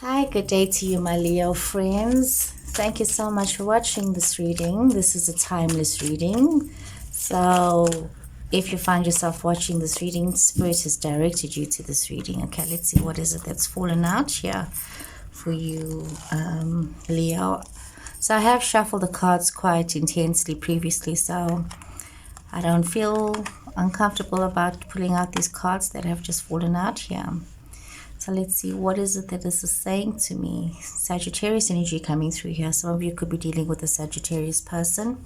Hi, good day to you, my Leo friends. Thank you so much for watching this reading. This is a timeless reading. So if you find yourself watching this reading, Spirit has directed you to this reading. Okay, let's see what is it that's fallen out here for you, Leo. So I have shuffled the cards quite intensely previously, so I don't feel uncomfortable about pulling out these cards that have just fallen out here. So let's see, what is it that this is saying to me? Sagittarius energy coming through here. Some of you could be dealing with a Sagittarius person.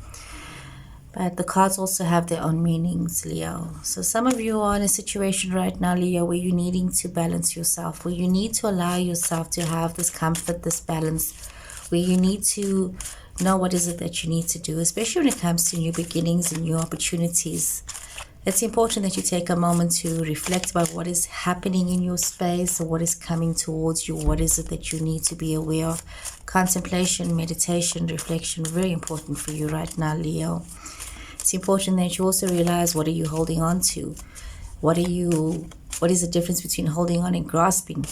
But the cards also have their own meanings, Leo. So some of you are in a situation right now, Leo, where you're needing to balance yourself, where you need to allow yourself to have this comfort, this balance, where you need to know what is it that you need to do, especially when it comes to new beginnings and new opportunities. It's important that you take a moment to reflect about what is happening in your space or what is coming towards you. What is it that you need to be aware of? Contemplation, meditation, reflection, very important for you right now, Leo. It's important that you also realize, what are you holding on to? What is the difference between holding on and grasping?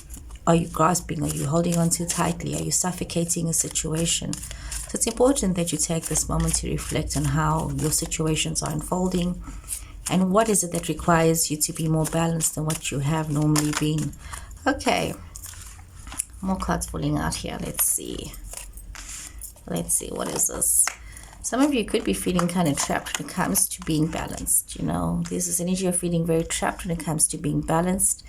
Are you grasping? Are you holding on too tightly? Are you suffocating a situation? So it's important that you take this moment to reflect on how your situations are unfolding. And what is it that requires you to be more balanced than what you have normally been? Okay. More cards falling out here. Let's see. What is this? Some of you could be feeling kind of trapped when it comes to being balanced. You know, there's this energy of feeling very trapped when it comes to being balanced.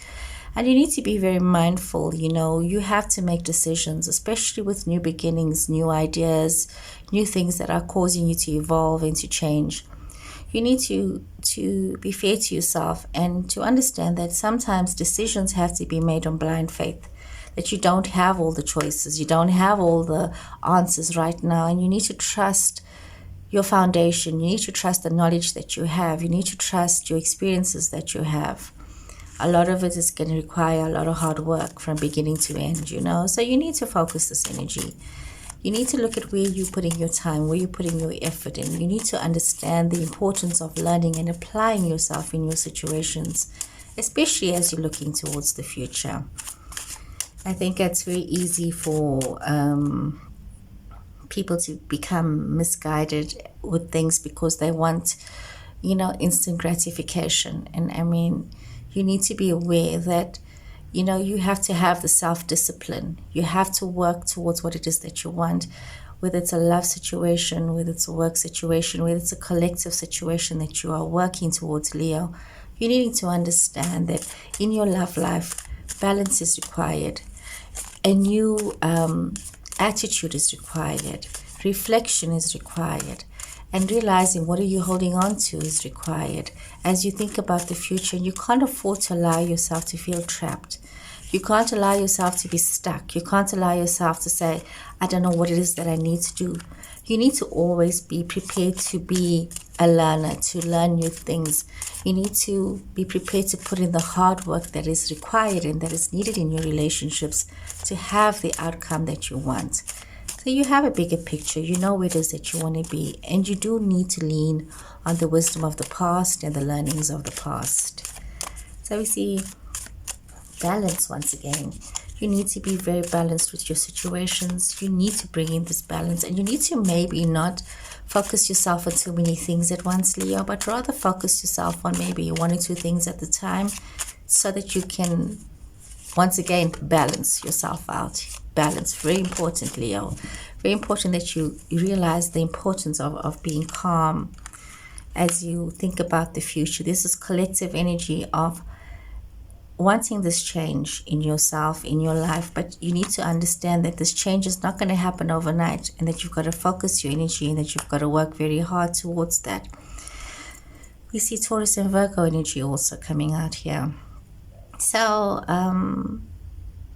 And you need to be very mindful. You know, you have to make decisions, especially with new beginnings, new ideas, new things that are causing you to evolve and to change. You need to be fair to yourself and to understand that sometimes decisions have to be made on blind faith, that you don't have all the choices, you don't have all the answers right now, and you need to trust your foundation, you need to trust the knowledge that you have, you need to trust your experiences that you have. A lot of it is going to require a lot of hard work from beginning to end, you know, so you need to focus this energy. You need to look at where you're putting your time, where you're putting your effort in. You need to understand the importance of learning and applying yourself in your situations, especially as you're looking towards the future. I think it's very easy for people to become misguided with things because they want, you know, instant gratification. And I mean, you need to be aware that, you know, you have to have the self-discipline. You have to work towards what it is that you want, whether it's a love situation, whether it's a work situation, whether it's a collective situation that you are working towards, Leo. You're needing to understand that in your love life, balance is required. A new attitude is required. Reflection is required. And realizing what are you holding on to is required as you think about the future. And you can't afford to allow yourself to feel trapped. You can't allow yourself to be stuck. You can't allow yourself to say, I don't know what it is that I need to do. You need to always be prepared to be a learner, to learn new things. You need to be prepared to put in the hard work that is required and that is needed in your relationships to have the outcome that you want. So you have a bigger picture. You know where it is that you want to be. And you do need to lean on the wisdom of the past and the learnings of the past. So we see balance once again. You need to be very balanced with your situations. You need to bring in this balance. And you need to maybe not focus yourself on too many things at once, Leo, but rather focus yourself on maybe one or two things at a time so that you can, once again, balance yourself out. Balance, very important, Leo. Very important that you realize the importance of being calm as you think about the future. This is collective energy of wanting this change in yourself, in your life, but you need to understand that this change is not going to happen overnight and that you've got to focus your energy and that you've got to work very hard towards that. We see Taurus and Virgo energy also coming out here. So,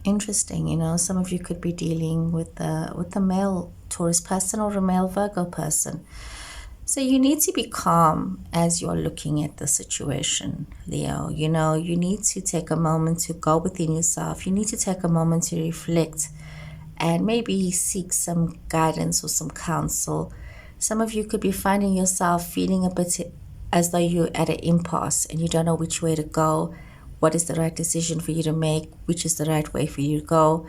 interesting, you know, some of you could be dealing with a male Taurus person or a male Virgo person. So you need to be calm as you're looking at the situation, Leo. You know, you need to take a moment to go within yourself. You need to take a moment to reflect and maybe seek some guidance or some counsel. Some of you could be finding yourself feeling a bit as though you're at an impasse and you don't know which way to go. What is the right decision for you to make? Which is the right way for you to go?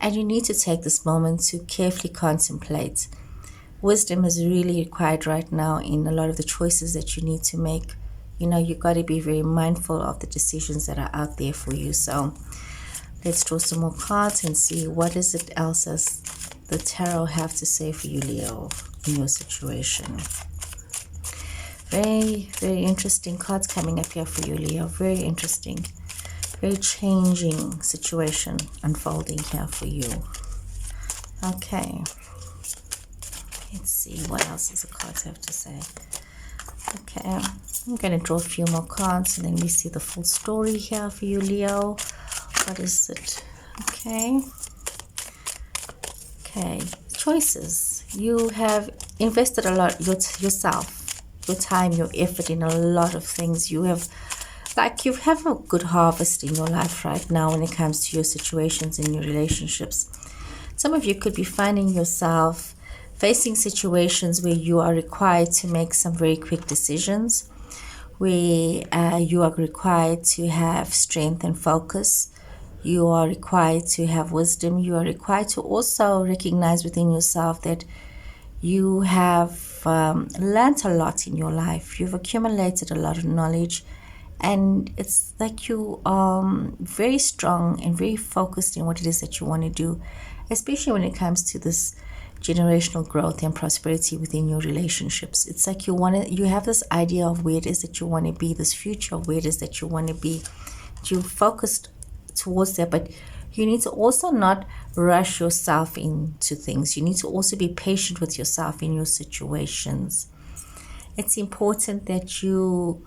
And you need to take this moment to carefully contemplate. Wisdom is really required right now in a lot of the choices that you need to make. You know, you got to be very mindful of the decisions that are out there for you. So let's draw some more cards and see what is it else as the tarot have to say for you, Leo, in your situation. Very, very interesting cards coming up here for you, Leo. Very interesting. Very changing situation unfolding here for you. Okay. Let's see what else does the cards have to say. Okay, I'm going to draw a few more cards and then we see the full story here for you, Leo. What is it? Okay. Okay, choices. You have invested a lot yourself, your time, your effort in a lot of things. You have a good harvest in your life right now when it comes to your situations and your relationships. Some of you could be finding yourself facing situations where you are required to make some very quick decisions, where you are required to have strength and focus. You are required to have wisdom. You are required to also recognize within yourself that you have learned a lot in your life. You've accumulated a lot of knowledge, and it's like you are very strong and very focused in what it is that you want to do, especially when it comes to this generational growth and prosperity within your relationships. It's like you have this idea of where it is that you want to be, this future of where it is that you want to be. You're focused towards that, but you need to also not rush yourself into things. You need to also be patient with yourself in your situations. It's important that you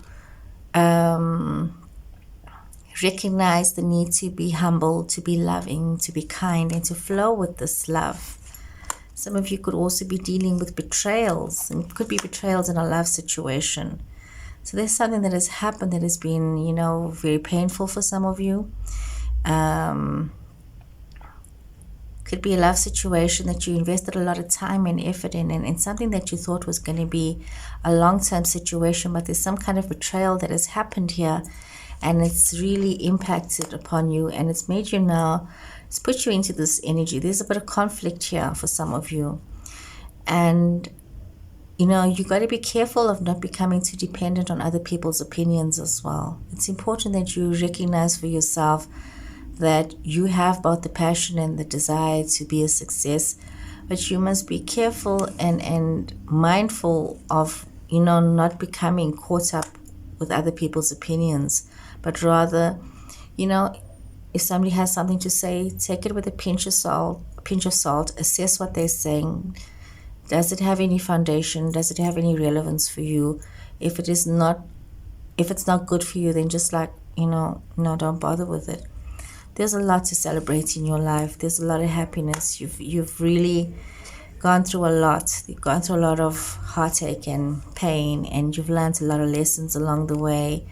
recognize the need to be humble, to be loving, to be kind, and to flow with this love. Some of you could also be dealing with betrayals, and it could be betrayals in a love situation. So there's something that has happened that has been, very painful for some of you. Could be a love situation that you invested a lot of time and effort in, and something that you thought was going to be a long-term situation, but there's some kind of betrayal that has happened here, and it's really impacted upon you, and it's made you now, it's put you into this energy. There's a bit of conflict here for some of you. And, you got to be careful of not becoming too dependent on other people's opinions as well. It's important that you recognize for yourself that you have both the passion and the desire to be a success, but you must be careful and mindful of, not becoming caught up with other people's opinions, but rather, if somebody has something to say, take it with a pinch of salt, assess what they're saying. Does it have any foundation? Does it have any relevance for you? If it's not good for you, then just no, don't bother with it. There's a lot to celebrate in your life. There's a lot of happiness. You've really gone through a lot. You've gone through a lot of heartache and pain, and you've learned a lot of lessons along the way.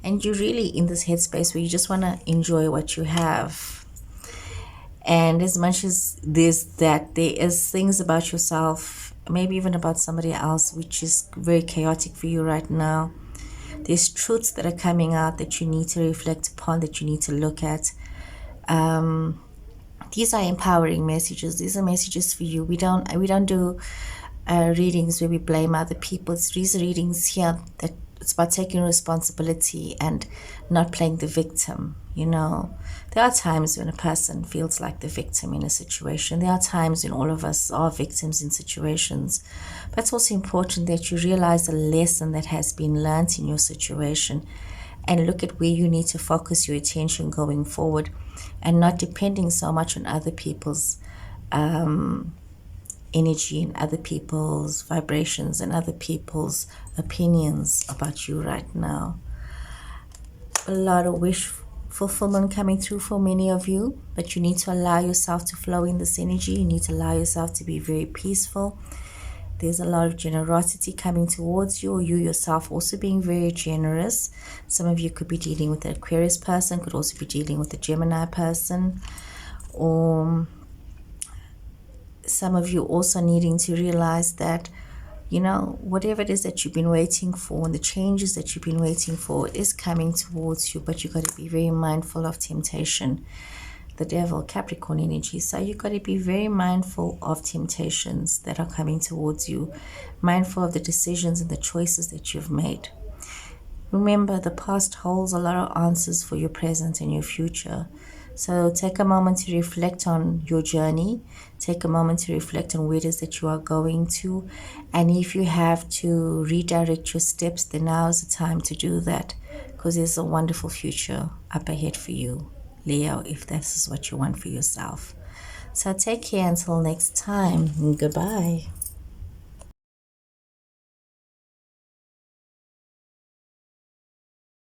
And you're really in this headspace where you just want to enjoy what you have. And as much as there is things about yourself, maybe even about somebody else, which is very chaotic for you right now. There's truths that are coming out that you need to reflect upon, that you need to look at. These are empowering messages. These are messages for you. We don't do readings where we blame other people. These are readings here that it's about taking responsibility and not playing the victim. There are times when a person feels like the victim in a situation. There are times when all of us are victims in situations. But it's also important that you realize the lesson that has been learned in your situation and look at where you need to focus your attention going forward, and not depending so much on other people's energy and other people's vibrations and other people's opinions about you right now. A lot of wish fulfillment coming through for many of you, but you need to allow yourself to flow in this energy. You need to allow yourself to be very peaceful. There's a lot of generosity coming towards you, or you yourself also being very generous. Some of you could be dealing with an Aquarius person, could also be dealing with a Gemini person, or some of you also needing to realize that, whatever it is that you've been waiting for and the changes that you've been waiting for is coming towards you, but you've got to be very mindful of temptation. the devil, Capricorn energy. So you got to be very mindful of temptations that are coming towards you, mindful of the decisions and the choices that you've made. Remember, the past holds a lot of answers for your present and your future. So take a moment to reflect on your journey. Take a moment to reflect on where it is that you are going to. And if you have to redirect your steps, then now is the time to do that, because there's a wonderful future up ahead for you, Leo, if this is what you want for yourself. So take care until next time. Goodbye.